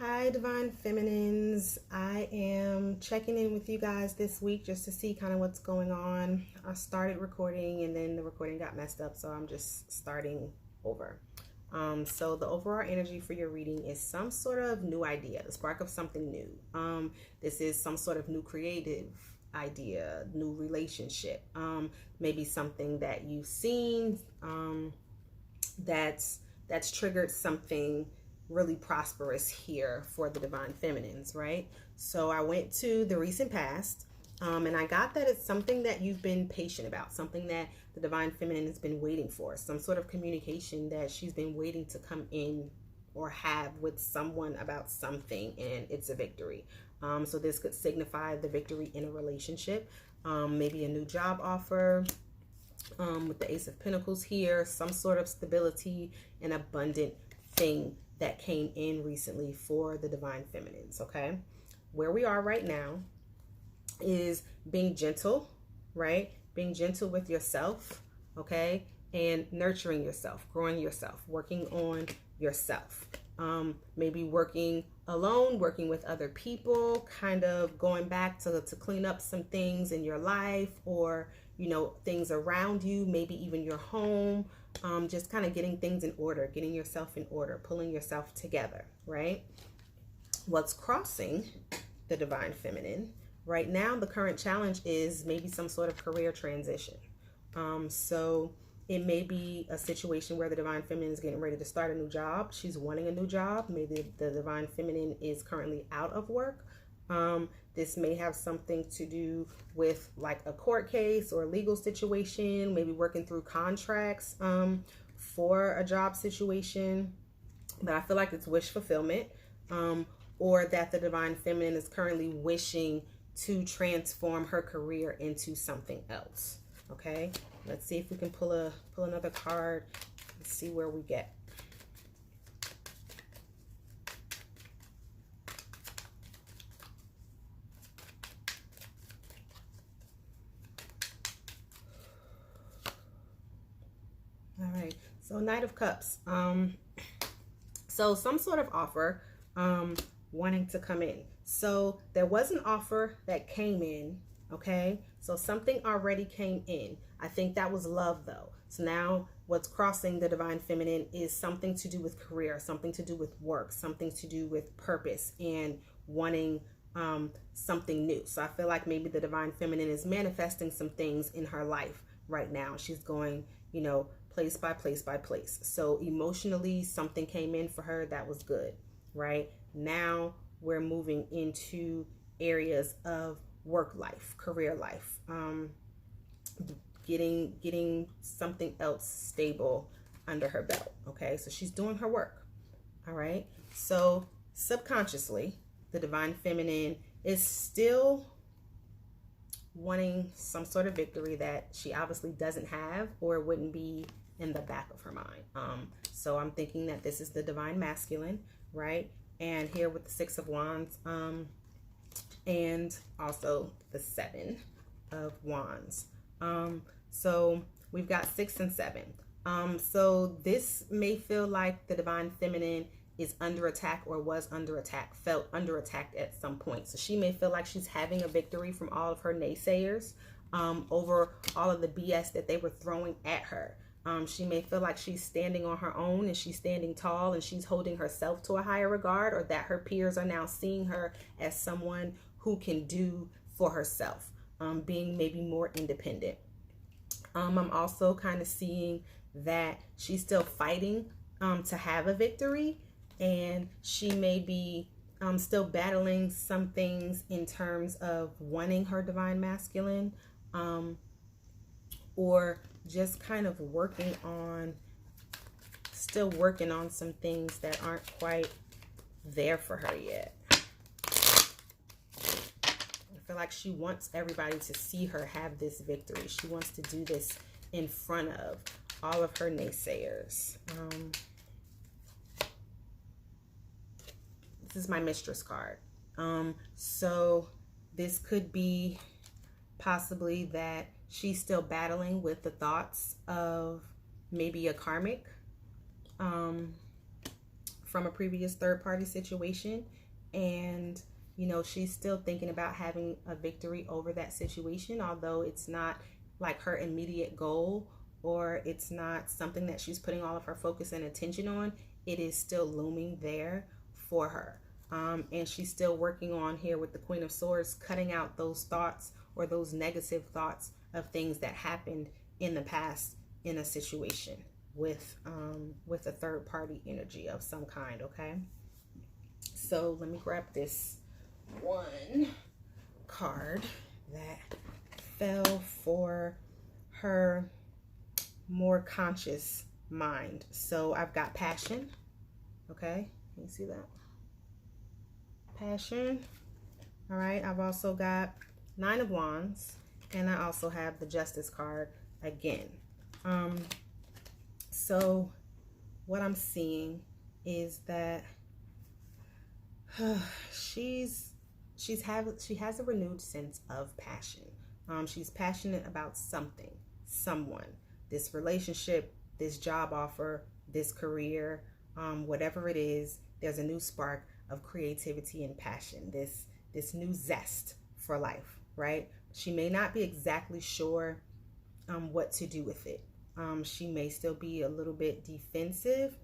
Hi, Divine Feminines. I am checking in with you guys this week just to see kind of what's going on. I started recording and then the recording got messed up, so I'm just starting over. So the overall energy for your reading is some sort of new idea, the spark of something new. This is some sort of new creative idea, new relationship, maybe something that you've seen that's triggered something really prosperous here for the Divine Feminines, right? So I went to the recent past, and I got that it's something that you've been patient about, something that the Divine Feminine has been waiting for, some sort of communication that she's been waiting to come in or have with someone about something, and it's a victory. So this could signify the victory in a relationship, maybe a new job offer, with the Ace of Pentacles here, some sort of stability and abundant thing that came in recently for the Divine Feminines, okay? Where we are right now is being gentle, right? Being gentle with yourself, okay? And nurturing yourself, growing yourself, working on yourself. Maybe working alone, working with other people, kind of going back to clean up some things in your life, or things around you, maybe even your home, just kind of getting things in order, getting yourself in order, pulling yourself together, right? What's crossing the Divine Feminine right now, the current challenge is maybe some sort of career transition. So it may be a situation where the Divine Feminine is getting ready to start a new job. She's wanting a new job. Maybe the Divine Feminine is currently out of work. This may have something to do with like a court case or a legal situation, maybe working through contracts for a job situation. But I feel like it's wish fulfillment, or that the Divine Feminine is currently wishing to transform her career into something else. Okay, let's see if we can pull another card and see where we get. All right, so Knight of Cups. So some sort of offer wanting to come in. So there was an offer that came in, okay? So something already came in. I think that was love though. So now what's crossing the Divine Feminine is something to do with career, something to do with work, something to do with purpose and wanting something new. So I feel like maybe the Divine Feminine is manifesting some things in her life right now. She's going, place by place by place. So emotionally, something came in for her that was good, right? Now we're moving into areas of work life, career life, getting something else stable under her belt. Okay, so she's doing her work. All right, so subconsciously, the Divine Feminine is still wanting some sort of victory that she obviously doesn't have, or it wouldn't be in the back of her mind. So I'm thinking that this is the Divine Masculine, right? And here with the Six of Wands, and also the Seven of Wands. So we've got 6 and 7. So this may feel like the Divine Feminine is under attack, or was under attack, felt under attack at some point. So she may feel like she's having a victory from all of her naysayers over all of the BS that they were throwing at her. She may feel like she's standing on her own and she's standing tall and she's holding herself to a higher regard, or that her peers are now seeing her as someone who can do for herself, being maybe more independent. I'm also kind of seeing that she's still fighting to have a victory, and she may be still battling some things in terms of wanting her Divine Masculine, or just kind of still working on some things that aren't quite there for her yet. I feel like she wants everybody to see her have this victory. She wants to do this in front of all of her naysayers. This is my Mistress card. So this could be possibly that she's still battling with the thoughts of maybe a karmic from a previous third party situation. And, you know, she's still thinking about having a victory over that situation, although it's not like her immediate goal, or it's not something that she's putting all of her focus and attention on. It is still looming there for her. And she's still working on here with the Queen of Swords, cutting out those thoughts or those negative thoughts of things that happened in the past in a situation with a third party energy of some kind. Okay, so let me grab this one card that fell for her more conscious mind. So I've got passion. Okay, can you see that? Passion. All right, I've also got Nine of Wands, and I also have the Justice card again. So what I'm seeing is that she has a renewed sense of passion. She's passionate about something, someone, this relationship, this job offer, this career, whatever it is. There's a new spark of creativity and passion, this new zest for life, right? She may not be exactly sure what to do with it. She may still be a little bit defensive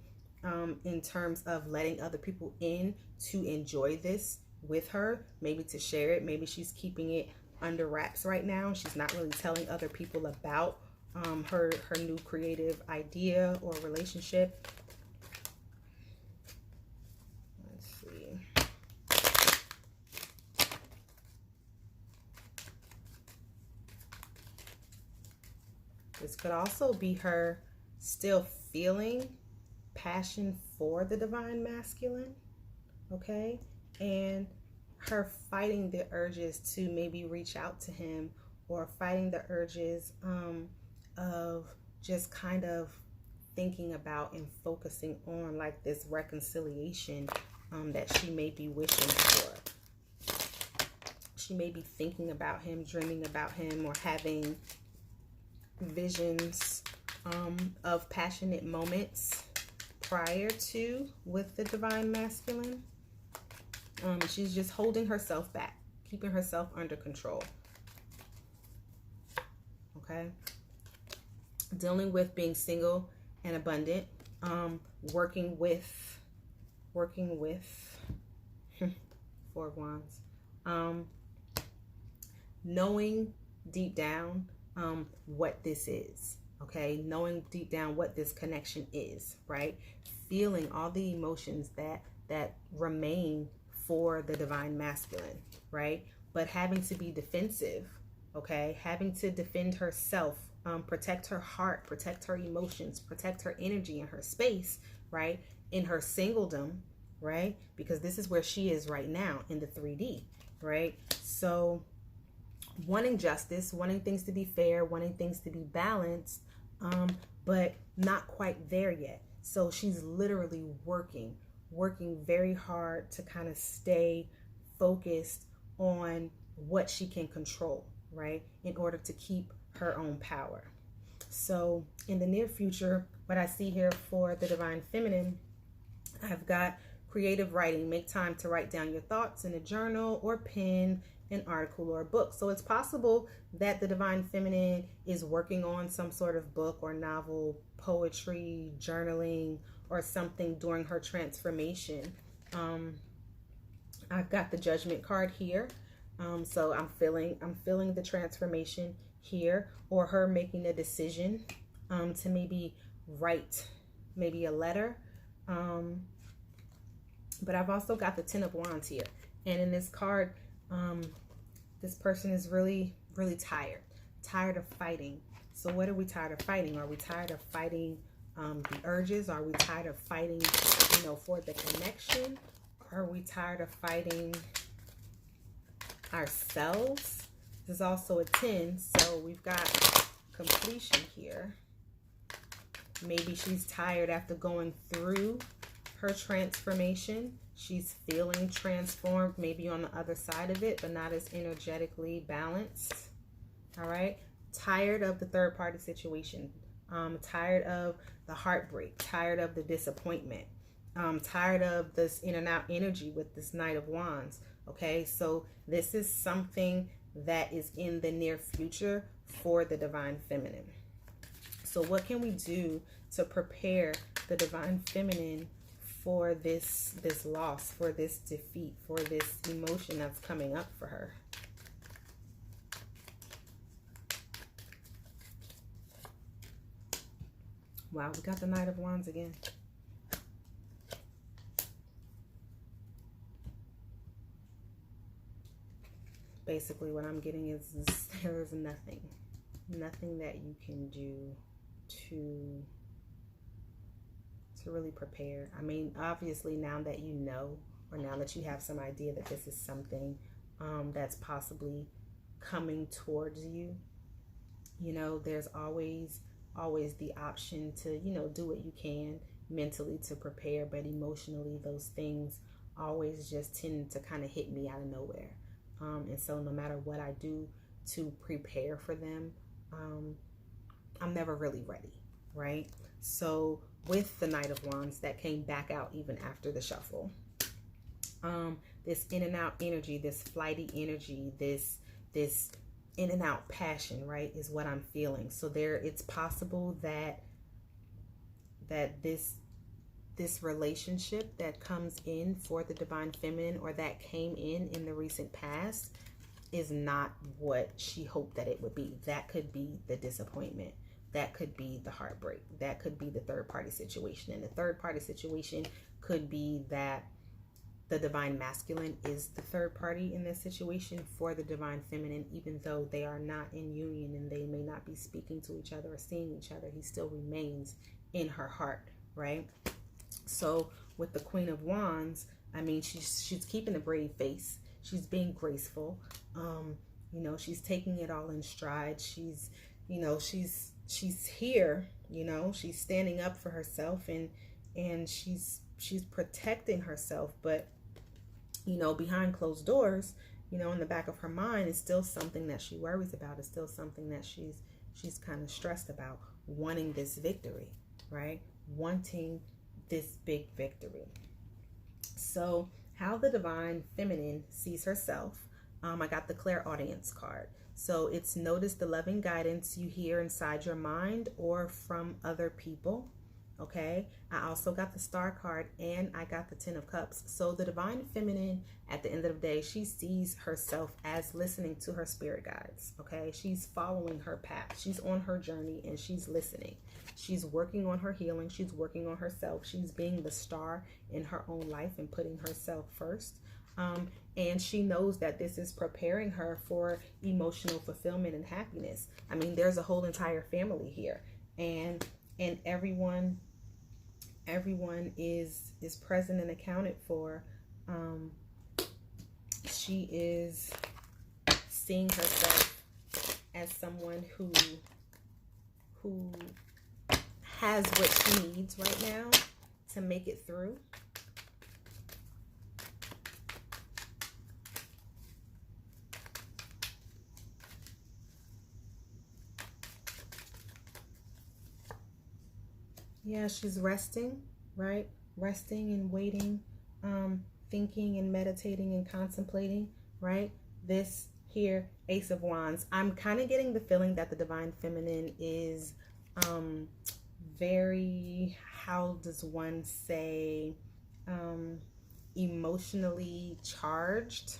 in terms of letting other people in to enjoy this with her, maybe to share it. Maybe she's keeping it under wraps right now. She's not really telling other people about her new creative idea or relationship. Let's see. This could also be her still feeling passion for the divine masculine, okay? And her fighting the urges to maybe reach out to him, or fighting the urges of just kind of thinking about and focusing on like this reconciliation that she may be wishing for. She may be thinking about him, dreaming about him, or having visions of passionate moments prior to with the divine masculine. She's just holding herself back, keeping herself under control. Okay. Dealing with being single and abundant, working with Four of Wands, knowing deep down what this is, okay? Knowing deep down what this connection is, right? Feeling all the emotions that remain for the divine masculine, right? But having to be defensive, okay? Having to defend herself, protect her heart, protect her emotions, protect her energy and her space, right? In her singledom, right? Because this is where she is right now in the 3D, right? So wanting justice, wanting things to be fair, wanting things to be balanced, but not quite there yet. So she's literally working very hard to kind of stay focused on what she can control, right? In order to keep her own power. So in the near future, what I see here for the divine feminine, I've got creative writing. Make time to write down your thoughts in a journal or pen an article or a book. So it's possible that the divine feminine is working on some sort of book or novel, poetry, journaling, or something during her transformation. I've got the Judgment card here. So I'm feeling the transformation here, or her making a decision to maybe write maybe a letter. But I've also got the Ten of Wands here. And in this card, this person is really, really tired of fighting. So what are we tired of fighting? Are we tired of fighting the urges? Are we tired of fighting, for the connection? Are we tired of fighting ourselves? This is also a 10, so we've got completion here. Maybe she's tired after going through her transformation. She's feeling transformed, maybe on the other side of it, but not as energetically balanced. All right. Tired of the third party situation. Tired of the heartbreak. Tired of the disappointment. Tired of this in and out energy with this Knight of Wands. Okay, so this is something that is in the near future for the Divine Feminine. So what can we do to prepare the Divine Feminine for this loss, for this defeat, for this emotion that's coming up for her? Wow, we got the Knight of Wands again. Basically, what I'm getting is there's nothing that you can do to really prepare. I mean, obviously, now that you know, or now that you have some idea that this is something that's possibly coming towards you, you know, there's always the option to, you know, do what you can mentally to prepare, but emotionally, those things always just tend to kind of hit me out of nowhere. And so no matter what I do to prepare for them, I'm never really ready, right? So with the Knight of Wands that came back out even after the shuffle, this in and out energy, this flighty energy, this in and out passion, right, is what I'm feeling. So it's possible that this relationship that comes in for the Divine Feminine, or that came in the recent past, is not what she hoped that it would be. That could be the disappointment. That could be the heartbreak. That could be the third party situation. And the third party situation could be that the Divine Masculine is the third party in this situation for the Divine Feminine, even though they are not in union and they may not be speaking to each other or seeing each other. He still remains in her heart, right? So with the Queen of Wands, I mean, she's keeping a brave face. She's being graceful. You know, she's taking it all in stride. She's here, you know, she's standing up for herself, and she's protecting herself. But, you know, behind closed doors, you know, in the back of her mind is still something that she worries about. It's still something that she's kind of stressed about, wanting this victory, right? Wanting this big victory. So how the Divine Feminine sees herself, I got the clairaudience card. So it's notice the loving guidance you hear inside your mind or from other people. Okay, I also got the Star card, and I got the Ten of Cups. So the Divine Feminine, at the end of the day, she sees herself as listening to her spirit guides. Okay, she's following her path. She's on her journey, and she's listening. She's working on her healing. She's working on herself. She's being the star in her own life and putting herself first. And she knows that this is preparing her for emotional fulfillment and happiness. I mean, there's a whole entire family here, and everyone is present and accounted for. She is seeing herself as someone who has what she needs right now to make it through. Yeah, she's resting, right? Resting and waiting, thinking and meditating and contemplating, right? This here, Ace of Wands. I'm kind of getting the feeling that the Divine Feminine is very, how does one say, emotionally charged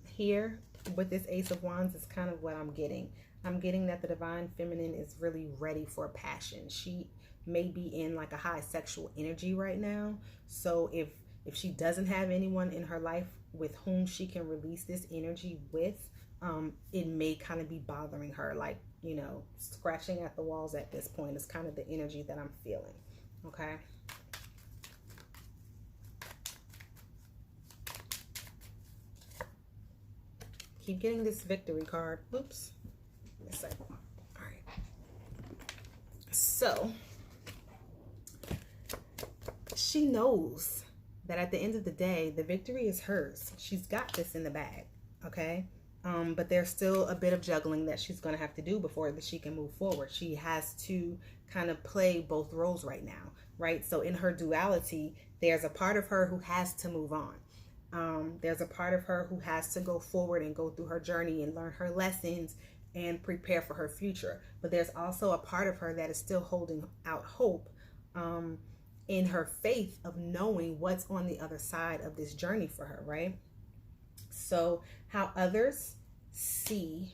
here with this Ace of Wands is kind of what I'm getting. I'm getting that the Divine Feminine is really ready for passion. She may be in like a high sexual energy right now. So if she doesn't have anyone in her life with whom she can release this energy with, it may kind of be bothering her, like, you know, scratching at the walls at this point is kind of the energy that I'm feeling. Okay. Keep getting this Victory card. Oops. Yes, I will. All right. So she knows that at the end of the day, the victory is hers. She's got this in the bag, okay? But there's still a bit of juggling that she's going to have to do before she can move forward. She has to kind of play both roles right now. right? So in her duality, there's a part of her who has to move on. There's a part of her who has to go forward and go through her journey and learn her lessons and prepare for her future. But there's also a part of her that is still holding out hope in her faith of knowing what's on the other side of this journey for her, right? So how others see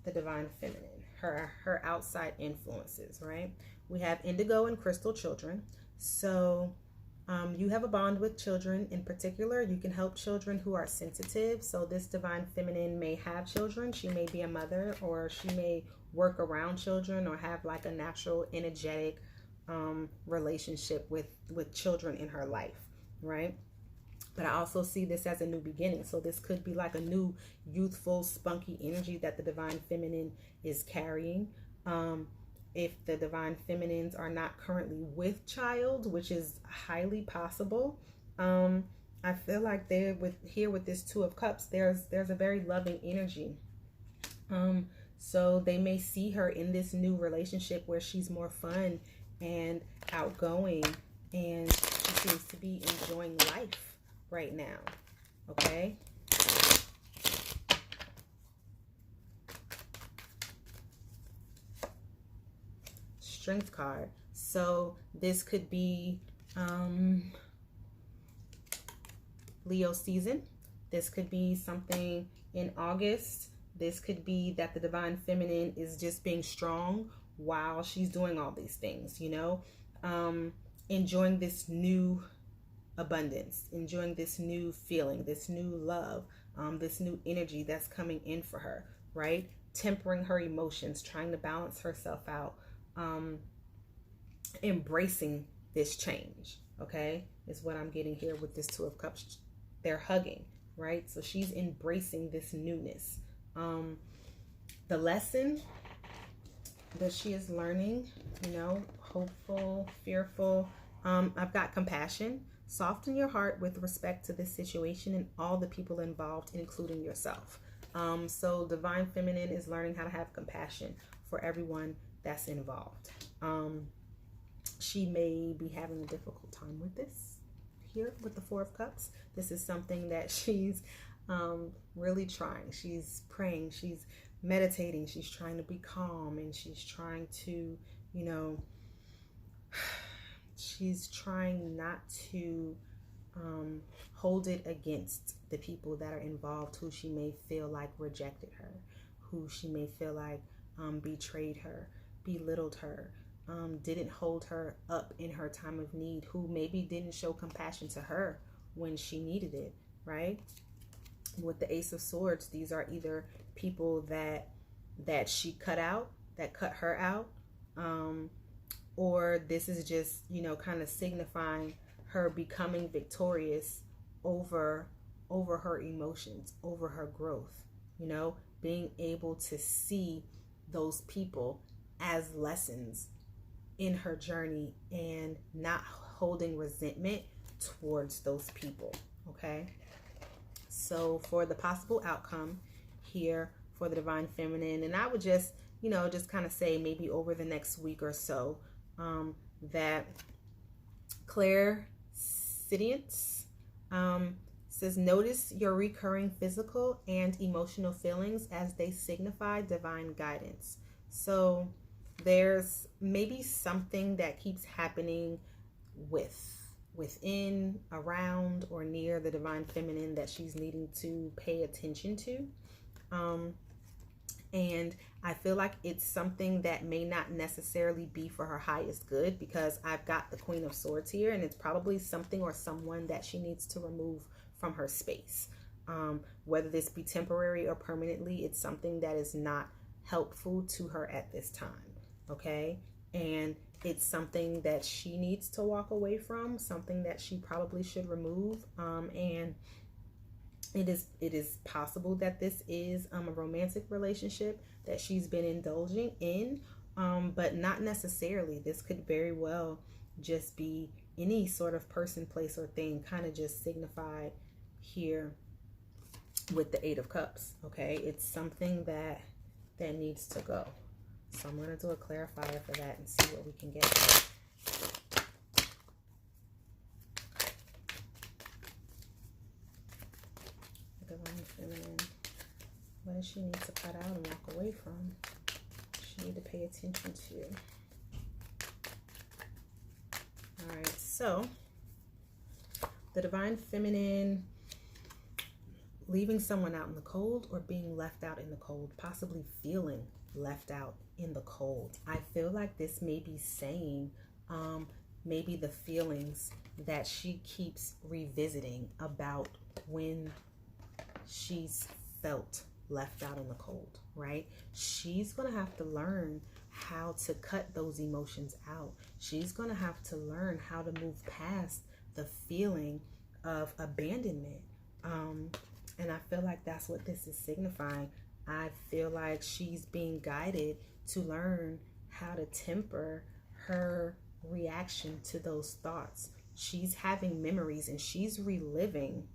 the divine feminine, her outside influences, right? We have indigo and crystal children. So you have a bond with children. In particular, you can help children who are sensitive. So this divine feminine may have children. She may be a mother, or she may work around children, or have like a natural energetic relationship with children in her life, right? But I also see this as a new beginning. So this could be like a new youthful, spunky energy that the divine feminine is carrying. If the divine feminines are not currently with child, which is highly possible, I feel like they're with this Two of Cups, there's a very loving energy. So they may see her in this new relationship where she's more fun and outgoing, and she seems to be enjoying life right now. Okay. Strength card. So this could be Leo season. This could be something in August. This could be that the divine feminine is just being strong while she's doing all these things, you know, enjoying this new abundance, enjoying this new feeling, this new love, this new energy that's coming in for her, right? Tempering her emotions, trying to balance herself out, embracing this change, okay, is what I'm getting here with this Two of Cups. They're hugging, right? So she's embracing this newness. The lesson that she is learning, you know, hopeful, fearful. I've got compassion. Soften your heart with respect to this situation and all the people involved, including yourself. So divine feminine is learning how to have compassion for everyone that's involved. She may be having a difficult time with this here with the Four of Cups. This is something that she's really trying. She's praying, she's meditating, she's trying to be calm, and she's trying to, you know, she's trying not to hold it against the people that are involved, who she may feel like rejected her, who she may feel like betrayed her, belittled her, didn't hold her up in her time of need, who maybe didn't show compassion to her when she needed it, right? With the Ace of Swords, these are either people that she cut out, that cut her out, or this is just, you know, kind of signifying her becoming victorious over her emotions, over her growth, you know, being able to see those people as lessons in her journey and not holding resentment towards those people, okay? So for the possible outcome here for the divine feminine, and I would just, you know, just kind of say maybe over the next week or so, that clairsidience says, notice your recurring physical and emotional feelings as they signify divine guidance. So there's maybe something that keeps happening within, around, or near the divine feminine that she's needing to pay attention to. And I feel like it's something that may not necessarily be for her highest good, because I've got the Queen of Swords here, and it's probably something or someone that she needs to remove from her space. Whether this be temporary or permanently, it's something that is not helpful to her at this time, okay? And it's something that she needs to walk away from, something that she probably should remove, and it is possible that this is a romantic relationship that she's been indulging in, but not necessarily. This could very well just be any sort of person, place, or thing, kind of just signified here with the Eight of Cups, okay? It's something that needs to go. So I'm going to do a clarifier for that and see what we can get. Feminine. What does she need to cut out and walk away from? She need to pay attention to. All right, so the Divine Feminine, leaving someone out in the cold or being left out in the cold, possibly feeling left out in the cold. I feel like this may be saying maybe the feelings that she keeps revisiting about when she's felt left out in the cold, right? She's going to have to learn how to cut those emotions out. She's going to have to learn how to move past the feeling of abandonment. And I feel like that's what this is signifying. I feel like she's being guided to learn how to temper her reaction to those thoughts. She's having memories and she's reliving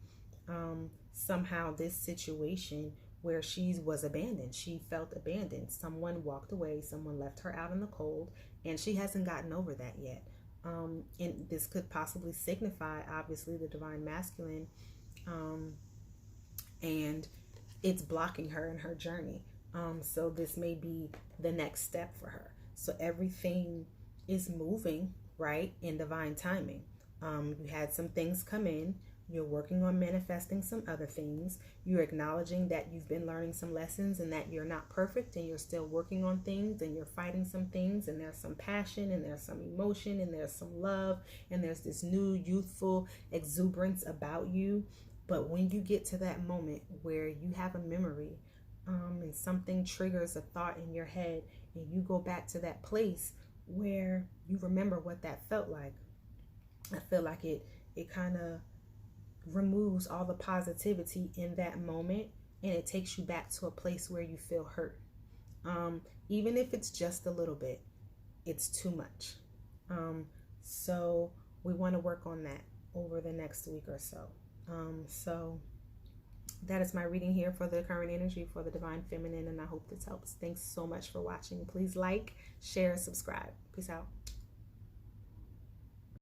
somehow this situation where she was abandoned. She felt abandoned. Someone walked away, someone left her out in the cold, and she hasn't gotten over that yet. And this could possibly signify, obviously, the divine masculine, and it's blocking her in her journey. So this may be the next step for her. So everything is moving, right, in divine timing. You had some things come in. You're working on manifesting some other things. You're acknowledging that you've been learning some lessons and that you're not perfect and you're still working on things and you're fighting some things, and there's some passion and there's some emotion and there's some love and there's this new youthful exuberance about you. But when you get to that moment where you have a memory and something triggers a thought in your head and you go back to that place where you remember what that felt like, I feel like it kind of removes all the positivity in that moment, and it takes you back to a place where you feel hurt. Even if it's just a little bit, it's too much. So we want to work on that over the next week or so. So that is my reading here for the current energy for the Divine Feminine, and I hope this helps. Thanks so much for watching. Please like, share, subscribe. Peace out.